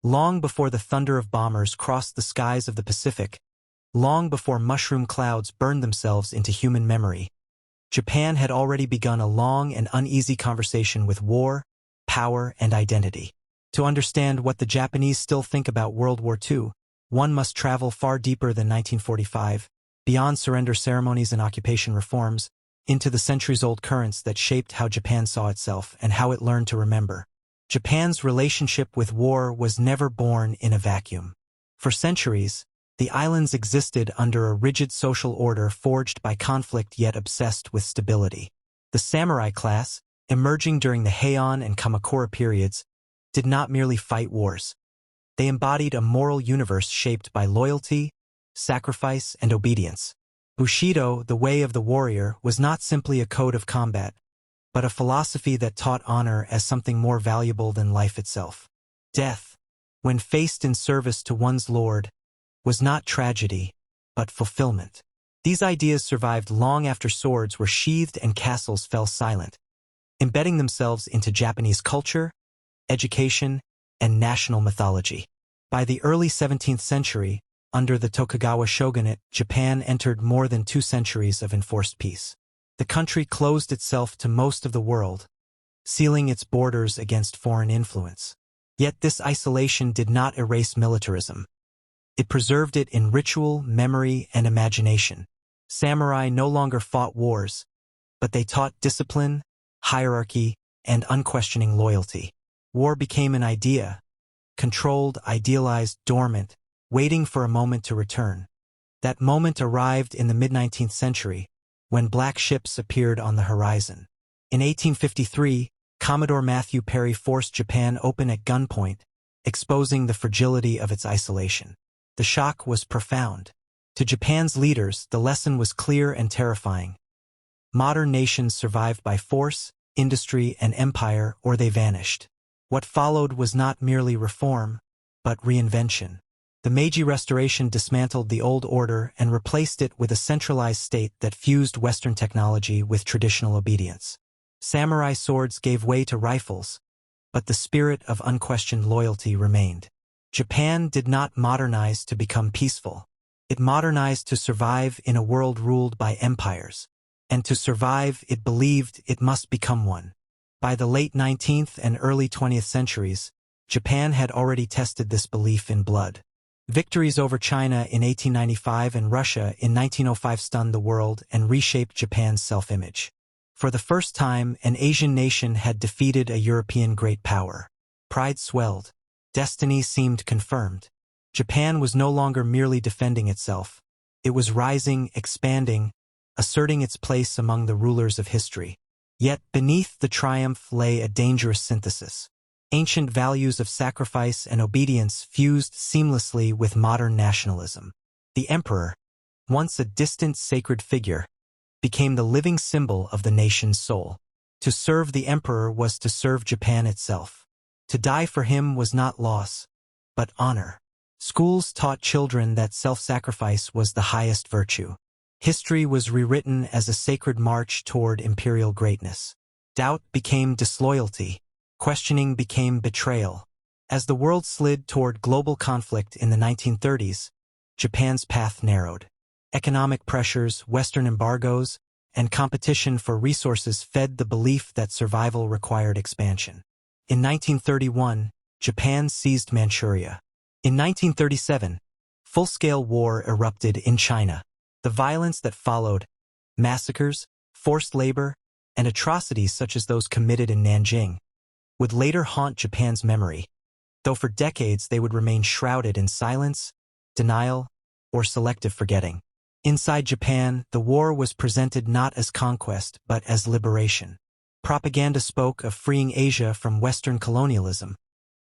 Long before the thunder of bombers crossed the skies of the Pacific, long before mushroom clouds burned themselves into human memory, Japan had already begun a long and uneasy conversation with war, power, and identity. To understand what the Japanese still think about World War II, one must travel far deeper than 1945, beyond surrender ceremonies and occupation reforms, into the centuries-old currents that shaped how Japan saw itself and how it learned to remember. Japan's relationship with war was never born in a vacuum. For centuries, the islands existed under a rigid social order forged by conflict yet obsessed with stability. The samurai class, emerging during the Heian and Kamakura periods, did not merely fight wars. They embodied a moral universe shaped by loyalty, sacrifice, and obedience. Bushidō, the way of the warrior, was not simply a code of combat, but a philosophy that taught honor as something more valuable than life itself. Death, when faced in service to one's lord, was not tragedy, but fulfillment. These ideas survived long after swords were sheathed and castles fell silent, embedding themselves into Japanese culture, education, and national mythology. By the early 17th century, under the Tokugawa shogunate, Japan entered more than 2 centuries of enforced peace. The country closed itself to most of the world, sealing its borders against foreign influence. Yet this isolation did not erase militarism. It preserved it in ritual, memory, and imagination. Samurai no longer fought wars, but they taught discipline, hierarchy, and unquestioning loyalty. War became an idea, controlled, idealized, dormant, waiting for a moment to return. That moment arrived in the mid-19th century, when black ships appeared on the horizon. In 1853, Commodore Matthew Perry forced Japan open at gunpoint, exposing the fragility of its isolation. The shock was profound. To Japan's leaders, the lesson was clear and terrifying. Modern nations survived by force, industry, and empire, or they vanished. What followed was not merely reform, but reinvention. The Meiji Restoration dismantled the old order and replaced it with a centralized state that fused Western technology with traditional obedience. Samurai swords gave way to rifles, but the spirit of unquestioned loyalty remained. Japan did not modernize to become peaceful. It modernized to survive in a world ruled by empires. And to survive, it believed it must become one. By the late 19th and early 20th centuries, Japan had already tested this belief in blood. Victories over China in 1895 and Russia in 1905 stunned the world and reshaped Japan's self-image. For the first time, an Asian nation had defeated a European great power. Pride swelled. Destiny seemed confirmed. Japan was no longer merely defending itself. It was rising, expanding, asserting its place among the rulers of history. Yet beneath the triumph lay a dangerous synthesis. Ancient values of sacrifice and obedience fused seamlessly with modern nationalism. The emperor, once a distant sacred figure, became the living symbol of the nation's soul. To serve the emperor was to serve Japan itself. To die for him was not loss, but honor. Schools taught children that self-sacrifice was the highest virtue. History was rewritten as a sacred march toward imperial greatness. Doubt became disloyalty. Questioning became betrayal. As the world slid toward global conflict in the 1930s, Japan's path narrowed. Economic pressures, Western embargoes, and competition for resources fed the belief that survival required expansion. In 1931, Japan seized Manchuria. In 1937, full-scale war erupted in China. The violence that followed, massacres, forced labor, and atrocities such as those committed in Nanjing, would later haunt Japan's memory, though for decades they would remain shrouded in silence, denial, or selective forgetting. Inside Japan, the war was presented not as conquest but as liberation. Propaganda spoke of freeing Asia from Western colonialism,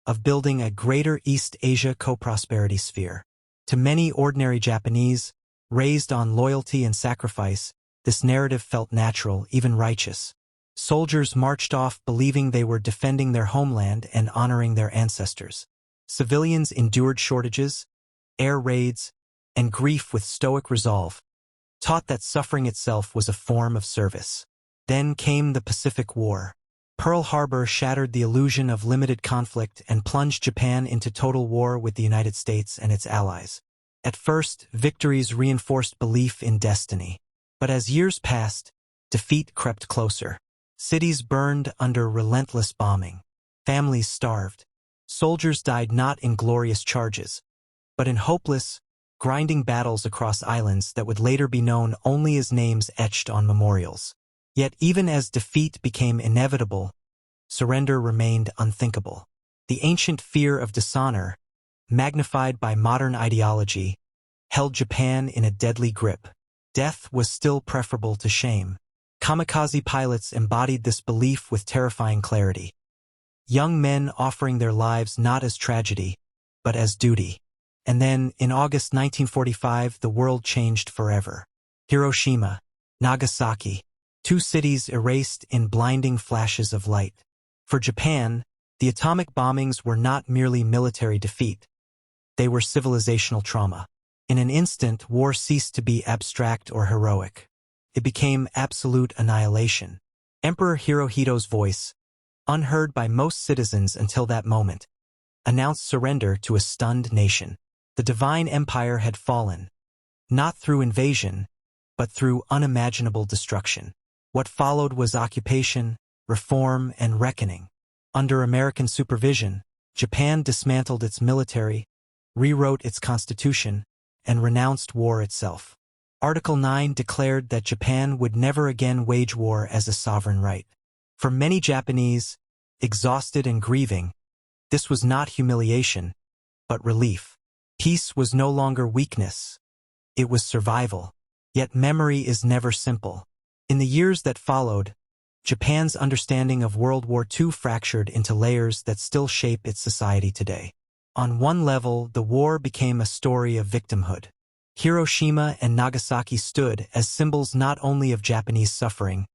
of building a greater East Asia co-prosperity sphere. To many ordinary Japanese, raised on loyalty and sacrifice, this narrative felt natural, even righteous. Soldiers marched off believing they were defending their homeland and honoring their ancestors. Civilians endured shortages, air raids, and grief with stoic resolve, taught that suffering itself was a form of service. Then came the Pacific War. Pearl Harbor shattered the illusion of limited conflict and plunged Japan into total war with the United States and its allies. At first, victories reinforced belief in destiny. But as years passed, defeat crept closer. Cities burned under relentless bombing. Families starved. Soldiers died not in glorious charges, but in hopeless, grinding battles across islands that would later be known only as names etched on memorials. Yet even as defeat became inevitable, surrender remained unthinkable. The ancient fear of dishonor, magnified by modern ideology, held Japan in a deadly grip. Death was still preferable to shame. Kamikaze pilots embodied this belief with terrifying clarity. Young men offering their lives not as tragedy, but as duty. And then, in August 1945, the world changed forever. Hiroshima, Nagasaki, two cities erased in blinding flashes of light. For Japan, the atomic bombings were not merely military defeat. They were civilizational trauma. In an instant, war ceased to be abstract or heroic. It became absolute annihilation. Emperor Hirohito's voice, unheard by most citizens until that moment, announced surrender to a stunned nation. The divine empire had fallen, not through invasion, but through unimaginable destruction. What followed was occupation, reform, and reckoning. Under American supervision, Japan dismantled its military, rewrote its constitution, and renounced war itself. Article 9 declared that Japan would never again wage war as a sovereign right. For many Japanese, exhausted and grieving, this was not humiliation, but relief. Peace was no longer weakness. It was survival. Yet memory is never simple. In the years that followed, Japan's understanding of World War II fractured into layers that still shape its society today. On one level, the war became a story of victimhood. Hiroshima and Nagasaki stood as symbols not only of Japanese suffering,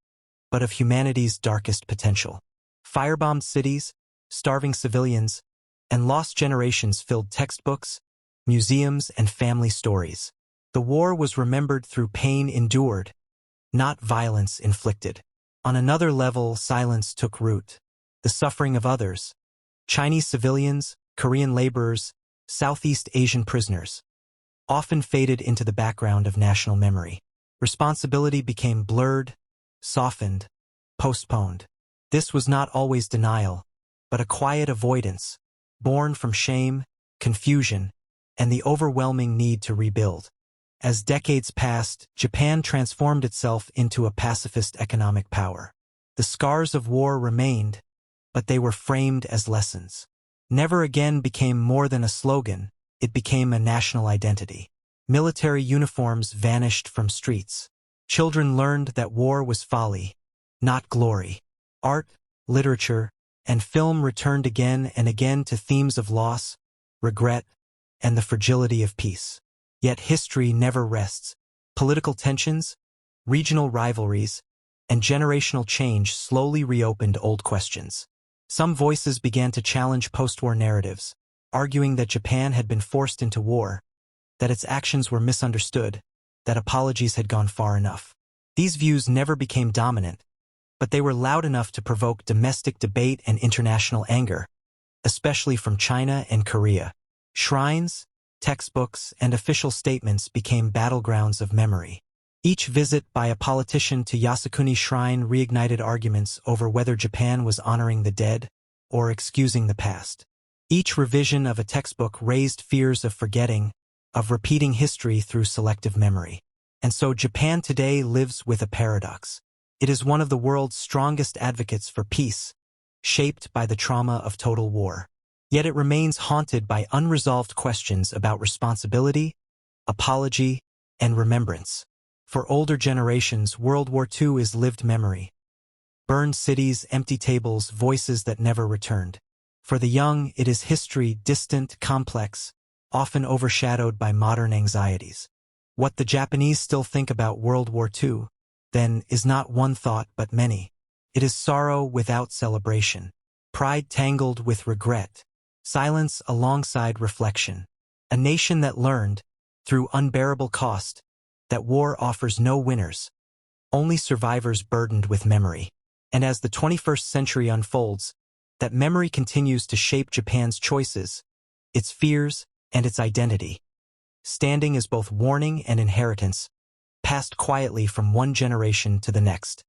but of humanity's darkest potential. Firebombed cities, starving civilians, and lost generations filled textbooks, museums, and family stories. The war was remembered through pain endured, not violence inflicted. On another level, silence took root. The suffering of others, Chinese civilians, Korean laborers, Southeast Asian prisoners, often faded into the background of national memory. Responsibility became blurred, softened, postponed. This was not always denial, but a quiet avoidance, born from shame, confusion, and the overwhelming need to rebuild. As decades passed, Japan transformed itself into a pacifist economic power. The scars of war remained, but they were framed as lessons. Never again became more than a slogan, it became a national identity. Military uniforms vanished from streets. Children learned that war was folly, not glory. Art, literature, and film returned again and again to themes of loss, regret, and the fragility of peace. Yet history never rests. Political tensions, regional rivalries, and generational change slowly reopened old questions. Some voices began to challenge post-war narratives, arguing that Japan had been forced into war, that its actions were misunderstood, that apologies had gone far enough. These views never became dominant, but they were loud enough to provoke domestic debate and international anger, especially from China and Korea. Shrines, textbooks, and official statements became battlegrounds of memory. Each visit by a politician to Yasukuni Shrine reignited arguments over whether Japan was honoring the dead or excusing the past. Each revision of a textbook raised fears of forgetting, of repeating history through selective memory. And so Japan today lives with a paradox. It is one of the world's strongest advocates for peace, shaped by the trauma of total war. Yet it remains haunted by unresolved questions about responsibility, apology, and remembrance. For older generations, World War II is lived memory. Burned cities, empty tables, voices that never returned. For the young, it is history, distant, complex, often overshadowed by modern anxieties. What the Japanese still think about World War II, then, is not one thought but many. It is sorrow without celebration, pride tangled with regret, silence alongside reflection. A nation that learned, through unbearable cost, that war offers no winners, only survivors burdened with memory. And as the 21st century unfolds, that memory continues to shape Japan's choices, its fears, and its identity, standing as both warning and inheritance, passed quietly from one generation to the next.